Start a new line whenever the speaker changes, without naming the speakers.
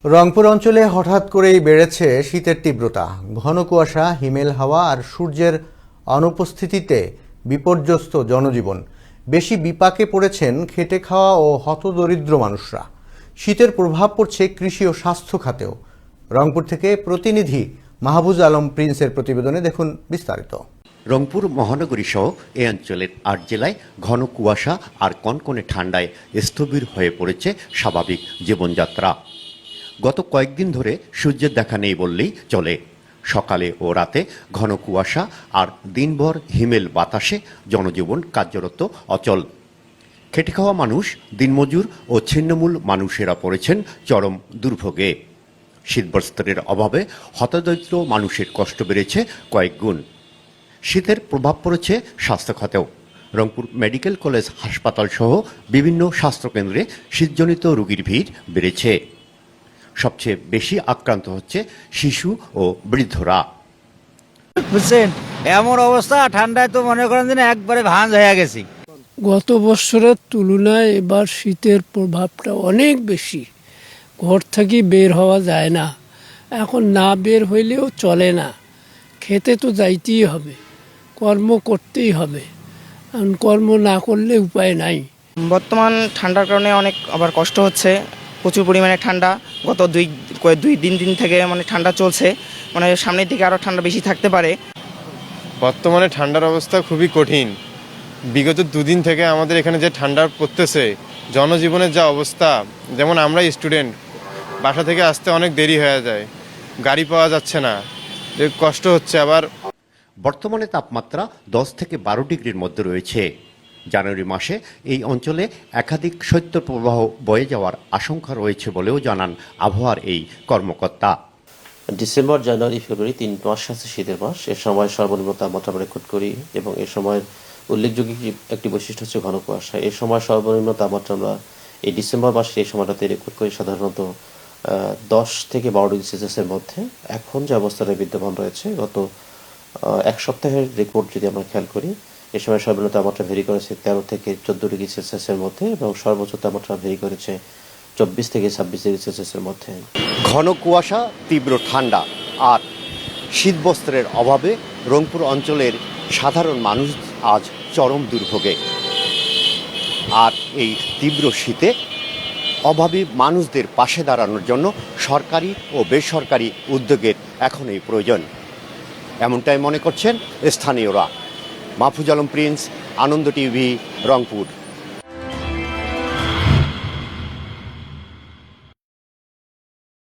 রংপুর অঞ্চলে হঠাৎ করেই বেড়েছে শীতের তীব্রতা। ঘন কুয়াশা, হিমেল হাওয়া আর সূর্যের অনুপস্থিতিতে বিপর্যস্ত জনজীবন। বেশি বিপাকে পড়েছেন খেটে খাওয়া ও হতদরিদ্র মানুষরা। শীতের প্রভাব পড়ছে কৃষি ও স্বাস্থ্য খাতেও। রংপুর থেকে প্রতিনিধি মাহফুজ আলম প্রিন্সের প্রতিবেদনে দেখুন বিস্তারিত।
রংপুর মহানগরী সহ এ অঞ্চলের ৮ জেলায় ঘন কুয়াশা আর কনকনে ঠান্ডায় স্থবির হয়ে পড়েছে স্বাভাবিক জীবনযাত্রা। গত কয়েকদিন ধরে সূর্যের দেখা নেই বললেই চলে। সকালে ও রাতে ঘন কুয়াশা আর দিনভর হিমেল বাতাসে জনজীবন কার্যরত অচল। খেটে খাওয়া মানুষ, দিনমজুর ও ছিন্নমূল মানুষেরা পড়েছেন চরম দুর্ভোগে। শীতবস্ত্রের অভাবে হতদরিদ্র মানুষের কষ্ট বেড়েছে কয়েক গুণ। শীতের প্রভাব পড়েছে স্বাস্থ্য খাতেও। রংপুর মেডিকেল কলেজ হাসপাতাল সহ বিভিন্ন স্বাস্থ্যকেন্দ্রে শীতজনিত রোগীর ভিড় বেড়েছে। সবচেয়ে বেশি আক্রান্ত হচ্ছে শিশু ও বৃদ্ধরা।
বুঝছেন, এমন অবস্থা, ঠান্ডায় তো মনে করেন যে একবারে ভাঁজ হয়ে গেছি।
গত বছরের তুলনায় এবার শীতের প্রভাবটা অনেক বেশি। ঘর থেকে বের হওয়া যায় না, এখন না বের হইলেও চলে না। খেতে তো যাইতেই হবে, কর্ম করতেই হবে, কর্ম না করলে উপায় নাই।
বর্তমান ঠান্ডার কারণে অনেক আবার কষ্ট হচ্ছে। প্রচুর পরিমাণে ঠান্ডা, গত দুই দিন থেকে মানে ঠান্ডা চলছে, মানে সামনের দিকে আরও ঠান্ডা বেশি থাকতে পারে।
বর্তমানে ঠান্ডার অবস্থা খুবই কঠিন। বিগত দুদিন থেকে আমাদের এখানে যে ঠান্ডা পড়তেছে, জনজীবনের যা অবস্থা, যেমন আমরা স্টুডেন্ট, বাসা থেকে আসতে অনেক দেরি হয়ে যায়, গাড়ি পাওয়া যাচ্ছে না, যে কষ্ট হচ্ছে। আবার
বর্তমানে তাপমাত্রা 10 থেকে 12 ডিগ্রির মধ্যে রয়েছে। জানুয়ারি মাসে এই অঞ্চলে একাধিক শৈত্যপ্রবাহ বয়ে যাওয়ার আশঙ্কা রয়েছে বলেও জানান আবহাওয়ার এই কর্মকর্তা।
ডিসেম্বর, জানুয়ারি, ফেব্রুয়ারি 3 মাস আছে শীতের মাস। এ সময় সর্বনিম্ন তাপমাত্রা আমরা রেকর্ড করি এবং এ সময় উল্লেখযোগ্য একটি বৈশিষ্ট্য হচ্ছে ঘন কুয়াশা। এ সময় সর্বনিম্ন তাপমাত্রা আমরা এই ডিসেম্বর মাসে এই সময়টাতে রেকর্ড করি সাধারণত 10 থেকে 12 ডিগ্রি সেলসিয়াসের মধ্যে। এখন যে অবস্থাটা বিদ্যমান রয়েছে, গত এক সপ্তাহের রেকর্ড যদি আমরা খেয়াল করি, এ সময় সর্বনিম্ন তাপমাত্রা ভেরি করেছে 13 থেকে 14 ডিগ্রি সেলসিয়াসের মধ্যে এবং সর্বোচ্চ তাপমাত্রা ভেরি করেছে 24 থেকে 26 ডিগ্রি সেলসিয়াসের মধ্যে।
ঘন কুয়াশা, তীব্র ঠান্ডা আর শীতবস্ত্রের অভাবে রংপুর অঞ্চলের সাধারণ মানুষ আজ চরম দুর্ভোগে। আর এই তীব্র শীতে অভাবী মানুষদের পাশে দাঁড়ানোর জন্য সরকারি ও বেসরকারি উদ্যোগের এখনই প্রয়োজন, এমনটাই মনে করছেন স্থানীয়রা। মাহফুজ আলম প্রিন্স, আনন্দ টিভি, রংপুর।